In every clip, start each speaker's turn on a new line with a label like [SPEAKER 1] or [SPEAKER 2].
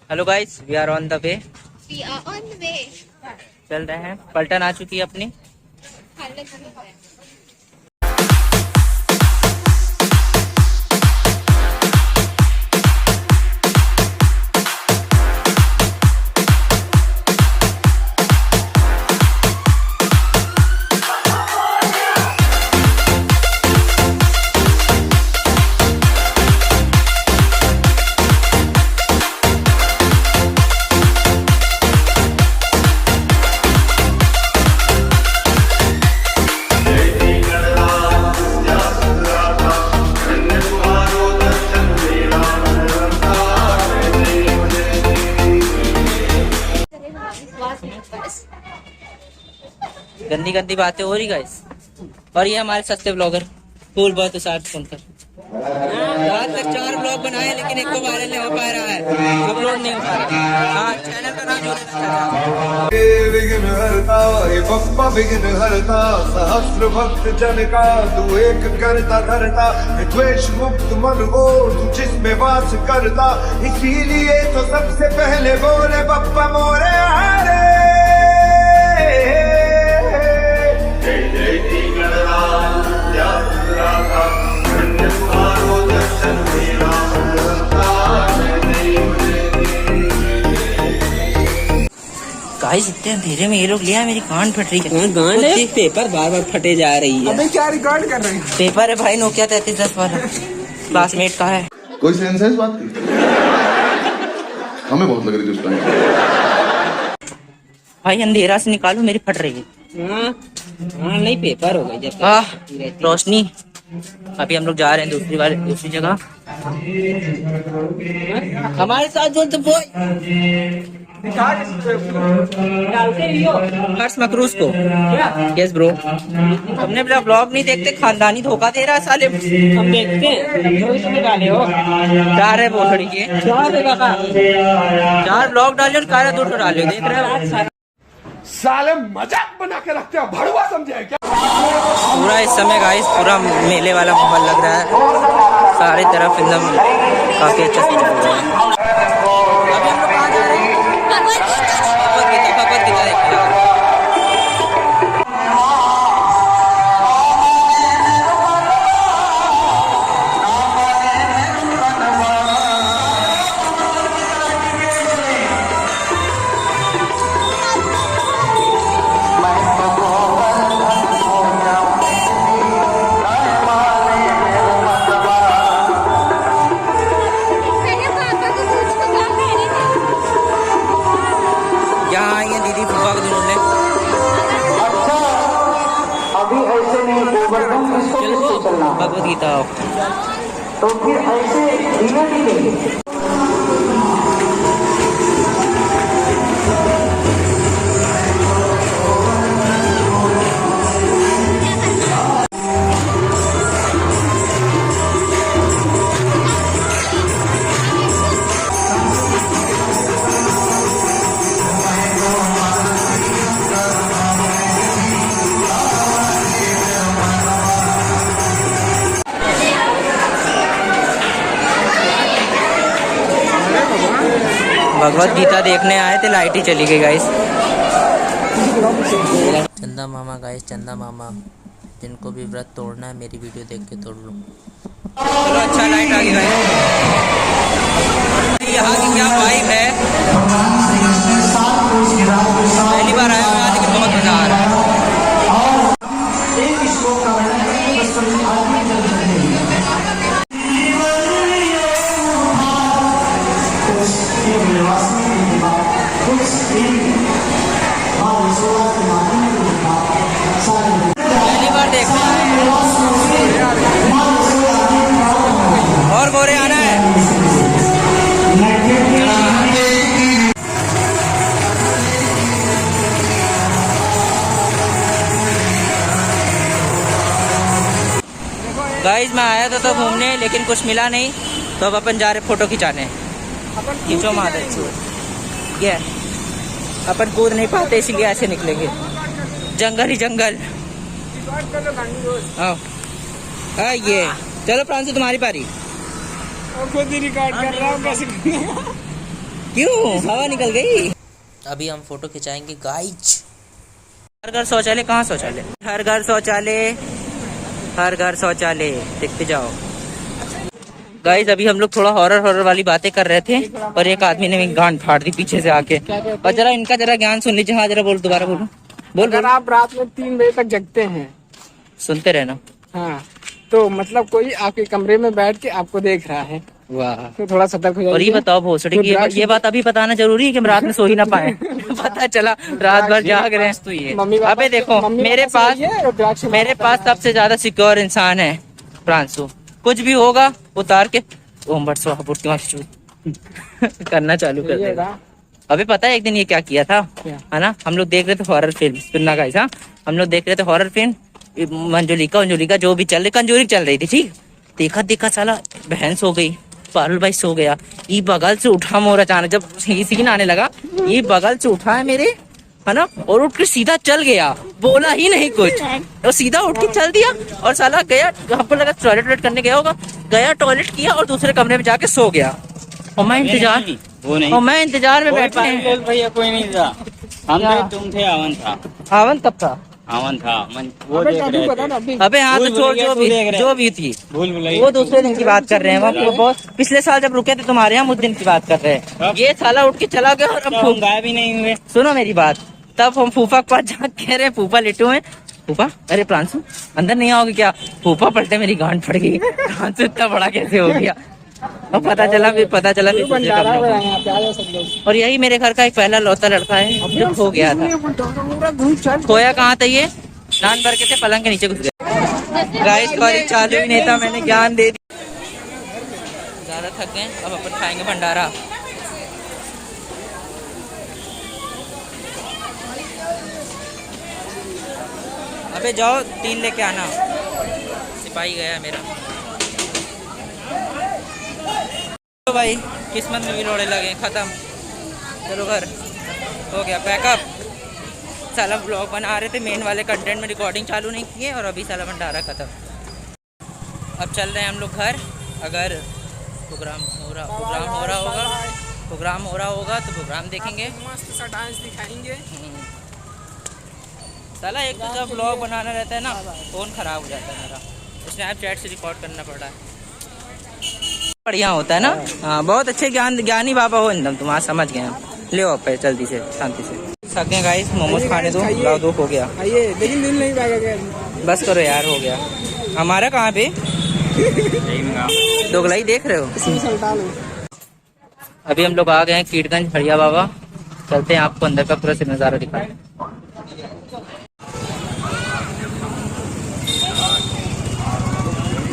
[SPEAKER 1] Hello guys, we are on the way.
[SPEAKER 2] We are on the way.
[SPEAKER 1] चल रहे हैं। पलटन आ चुकी है अपनी। गंदी गंदी बातें हो रही गाइस। और ये हमारे सस्ते ब्लॉगर फूल बहुत साथ सुनकर रात तक 4 ब्लॉग बनाए लेकिन एक को वायरल नहीं हो पा रहा है, अपलोड नहीं हो पा रहा। हाँ, चैनल का नाम जोड़े
[SPEAKER 3] विघ्न हरता हे बप्पा विघ्न हरता सहस्र भक्त जन का तू एक करता धरता द्वेष मुक्त मन हो तू जिसमें वास करता इसीलिए तो सबसे पहले बोले बप्पा मोरे हरे।
[SPEAKER 1] गाइस इतने अंधेरे में ये लोग लिया, मेरी कान फट रही है।
[SPEAKER 4] गांड है, पेपर बार बार फटे जा रही है।
[SPEAKER 5] अबे क्या रिकॉर्ड कर रहे हैं?
[SPEAKER 1] पेपर है भाई, नोकिया 3310 वाला, क्लासमेट का है।
[SPEAKER 6] कोई सेंस है इस बात की? हमें बहुत लग रही थी उस टाइम।
[SPEAKER 1] भाई अंधेरा से निकालो, मेरी फट रही है।
[SPEAKER 4] हाँ नहीं, पेपर हो गई जब
[SPEAKER 1] रोशनी। अभी हम लोग जा रहे हैं दूसरी जगह। हमारे साथ जो तो वो हर्ष मकरूज को। यस ब्रो, हमने मेरा ब्लॉग नहीं देखते, खानदानी धोखा दे रहा है साले।
[SPEAKER 4] हम देखते हैं डाले हो
[SPEAKER 1] 4 है बोलड़ी के 4 ब्लॉग डाले और कारा 2 डाले, देख रहे हो।
[SPEAKER 5] साले मजाक बना के रखते हो, भड़वा समझे क्या?
[SPEAKER 1] पूरा इस समय गाइस पूरा मेले वाला माहौल लग रहा है, सारी तरफ एकदम काफी अच्छा से चल रहा है। अभी हम लोग कहाँ जा रहे हैं? भगवत गीता देखने। भगवत गीता
[SPEAKER 7] तो फिर ऐसे धीरे धीरे
[SPEAKER 1] भगवत गीता देखने आए थे, लाइट ही चली गई गाइस। चंदा मामा गाइस, चंदा मामा, जिनको भी व्रत तोड़ना है मेरी वीडियो देख के तोड़ लो। चलो अच्छा, लाइट आ गई गाइस। यहाँ की क्या वाइब है, पहली बार आया हूँ यहाँ, लेकिन बहुत मजा आ रहा है। पहली बार देखना है और गोरे आना है। गाइस मैं आया था घूमने, लेकिन कुछ मिला नहीं, तो अब अपन जा रहे फोटो खिंचाने। खींचो मादर, ये अपन कूद नहीं पाते इसलिए ऐसे निकलेंगे, जंगल ही जंगल। ये चलो प्रांशु तुम्हारी पारी।
[SPEAKER 5] खुद ही रिकॉर्ड कर रहा हूँ, कैसे
[SPEAKER 1] क्यों हवा निकल गई। अभी हम फोटो खिंचाएंगे गाइज। हर घर शौचालय, कहाँ शौचालय? हर घर शौचालय, हर घर शौचालय, देखते जाओ गाइज। अभी हम लोग थोड़ा हॉरर वाली बातें कर रहे थे और एक आदमी ने मेरी गांड फाड़ दी पीछे से आके। और जरा इनका जरा ज्ञान सुन लीजिए। हाँ जरा बोल, दोबारा बोलो।
[SPEAKER 8] अगर आप रात में 3 बजे तक जगते हैं,
[SPEAKER 1] सुनते रहना।
[SPEAKER 8] हाँ, तो मतलब कोई आपके कमरे में बैठ के आपको देख रहा है,
[SPEAKER 1] वाह,
[SPEAKER 8] तो थोड़ा सतर्क हो जाइए।
[SPEAKER 1] और ये बताओ भोसड़ी की ये बात अभी बताना जरूरी है कि हम रात में सो ही ना पाए। पता चला रात भर जाग रहे हैं। तो ये अबे देखो मेरे पास सबसे ज्यादा सिक्योर इंसान है प्रांशु। कुछ भी होगा उतार के ओम भट स्वाहा करना चालू कर देगा। अभी पता है एक दिन ये क्या किया था, है ना? हम लोग देख रहे थे हॉरर फिल्म, सुनना गाइस। हाँ, हम लोग देख रहे थे हॉरर फिल्म, मंजुलिका जो भी चल रही, कंजूरिंग चल रही थी, ठीक। देखा साला बहन सो गई, पारुल भाई सो गया। ये बगल से उठा मोर अचानक, जब सीन आने लगा, ये बगल से उठा है मेरे, है ना, और उठ के सीधा चल गया, बोला ही नहीं कुछ, और सीधा उठ के चल दिया। और साला गया, हमको लगा टॉयलेट करने गया होगा, गया टॉयलेट किया और दूसरे कमरे में जाके सो गया। और मैं इंतजार में बैठे हैं।
[SPEAKER 4] भैया कोई नहीं था, हम थे, तुम थे, आवन था।
[SPEAKER 1] आवन कब था?
[SPEAKER 4] आवन था, वो देख रहे थे।
[SPEAKER 1] अबे हाँ, तो जो भी थी वो दूसरे दिन की बात कर रहे हैं। वो पिछले साल जब रुके थे तुम्हारे यहाँ, उस दिन की बात कर रहे हैं। ये साला उठ के चला गया और हम
[SPEAKER 4] गायब ही नहीं हुए।
[SPEAKER 1] सुनो मेरी बात, तब हम फूफा के पास जा कह रहे, फूफा लेटे हुए, फूफा अरे प्रांशु अंदर नहीं आओगे क्या? फूफा पलटे, मेरी गांड फट गई। प्रांशु इतना बड़ा कैसे हो गया? और पता चला फिर और यही मेरे घर का एक पहला लौता लड़का है जो खो गया था। खोया कहाँ था ये? नान भर के थे, पलंग के नीचे घुस गया। गाइस कॉलेज चालू ही नहीं था, मैंने ज्ञान दे दिया। ज्यादा थक गए, अब अपन खाएंगे भंडारा। अबे जाओ 3 लेके आना। सिपाही गया मेरा। तो भाई किस्मत में भी लोड़े लगे, खत्म। चलो घर हो गया पैकअप। साला ब्लॉग बना रहे थे, मेन वाले कंटेंट में रिकॉर्डिंग चालू नहीं किए और अभी साला भंडारा खत्म। अब चल रहे हैं हम लोग घर। अगर प्रोग्राम हो रहा होगा तो प्रोग्राम देखेंगे,
[SPEAKER 8] मस्त सा डांस दिखाएंगे।
[SPEAKER 1] साला एक तो जब ब्लॉग बनाना रहता है ना, फ़ोन ख़राब हो जाता है मेरा, स्नैपचैट से रिकॉर्ड करना पड़ रहा है। बढ़िया होता है ना। हाँ, बहुत अच्छे ज्ञानी बाबा हो एकदम तुम, आज समझ गए हम। ले आप जल्दी से, शांति से। सके गाइस, मोमोज खाने दो, लाओ दो, हो गया।
[SPEAKER 8] लेकिन दिल नहीं पाएगा,
[SPEAKER 1] बस करो यार, हो गया। हमारा कहाँ पे दोगलाई देख रहे हो? अभी हम लोग आ गए हैं कीटगंज भड़िया बाबा। चलते हैं, आपको अंदर का पूरा नज़ारा दिखाएं।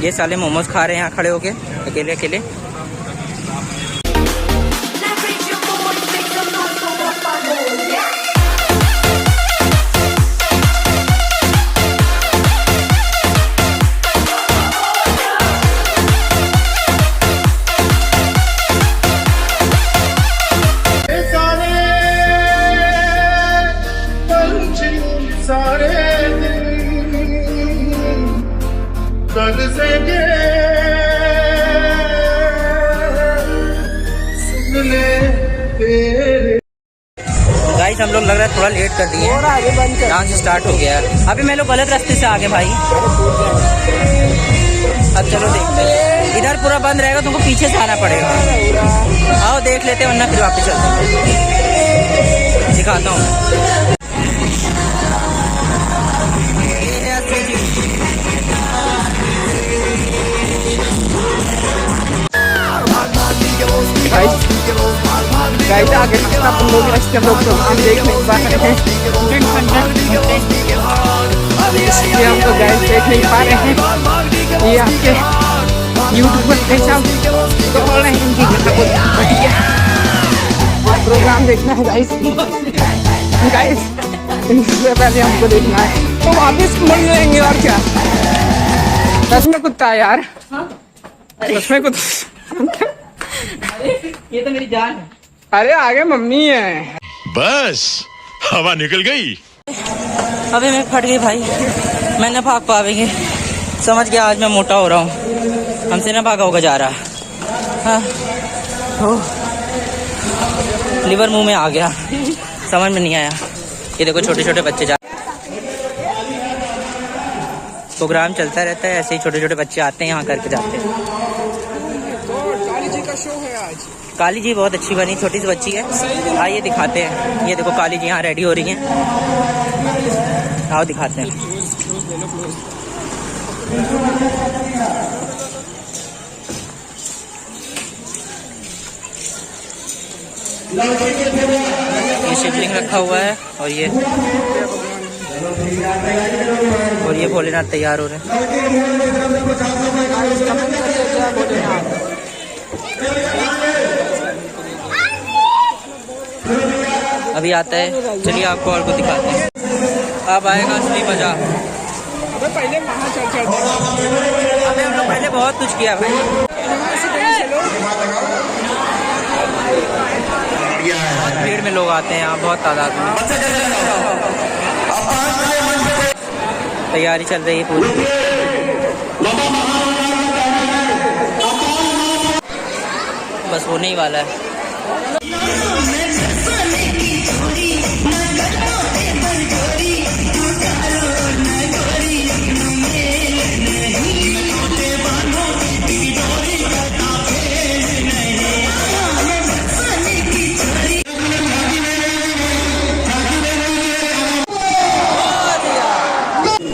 [SPEAKER 1] ये साले मोमोज खा रहे हैं यहाँ खड़े होके अकेले अकेले। गाइस हम लोग लग रहा है थोड़ा लेट कर दिए, डांस स्टार्ट हो गया है। अभी मैं लोग गलत रास्ते से आ गए भाई। अब चलो देखते हैं, इधर पूरा बंद रहेगा, तुमको पीछे से आना पड़ेगा। आओ देख लेते हैं, वरना फिर वापस चलते हैं। दिखाता हूँ।
[SPEAKER 8] गाइस आगे अपन लोग रास्ते हम लोग प्रोग्राम देख नहीं पा रहे हैं, इसलिए हम तो गाइस देख नहीं पा रहे हैं। ये आपके यूट्यूब पर कैसा तो बोल रहे हैं इनकी प्रोग्राम देखना है गाइस। इनसे पहले हमको देखना है, तो वापिस मुड़ जाएंगे और क्या। सच में कुत्ता यार, सच में कुत्ता।
[SPEAKER 1] ये तो मेरी जान है।
[SPEAKER 8] अरे आगे मम्मी है।
[SPEAKER 9] बस हवा निकल गई।
[SPEAKER 1] अबे मैं फट गई भाई, मैं न भाग पाएंगे। समझ गया आज मैं मोटा हो रहा हूँ, हमसे न भागा होगा जा रहा। हाँ लिवर मुंह में आ गया, समझ में नहीं आया। ये देखो छोटे छोटे बच्चे जा, प्रोग्राम चलता रहता है ऐसे ही, छोटे छोटे बच्चे आते हैं यहाँ करके जाते हैं।
[SPEAKER 8] काली जी का शो है आज।
[SPEAKER 1] काली जी बहुत अच्छी बनी, छोटी सी बच्ची है, आइए दिखाते हैं। ये देखो काली जी यहाँ रेडी हो रही हैं, आओ दिखाते हैं। ये शिवलिंग रखा हुआ है और ये भोलेनाथ तैयार हो रहे हैं। अभी आता है, चलिए आपको और को दिखाते हैं। अब आएगा असली मजा।
[SPEAKER 8] अबे पहले वहाँ चल
[SPEAKER 1] अबे हम लोग पहले बहुत कुछ किया भाई। बहुत भीड़ में लोग आते हैं यहाँ, बहुत तादाद में। तैयारी चल रही है पूरी। बस होने ही वाला है।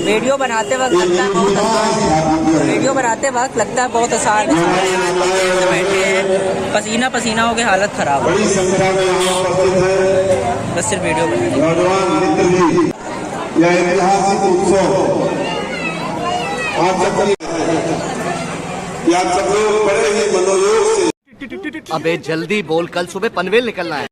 [SPEAKER 1] वीडियो बनाते वक्त लगता है बहुत आसान है। बैठे हैं, पसीना पसीना हो गया, हालत खराब है। बस सिर्फ वीडियो बनाते।
[SPEAKER 3] यह ऐतिहासिक उत्सव आप सब लोग बड़े ही मनोयोग से।
[SPEAKER 5] अबे जल्दी बोल, कल सुबह पनवेल निकलना है।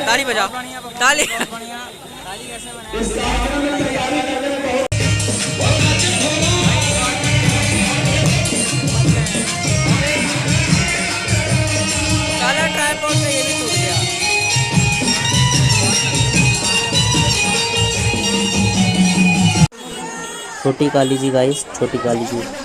[SPEAKER 1] ताली बजाओ, ताली। साला ट्राइपॉड में ये भी टूट गया। छोटी काली जी गाइस, छोटी काली जी।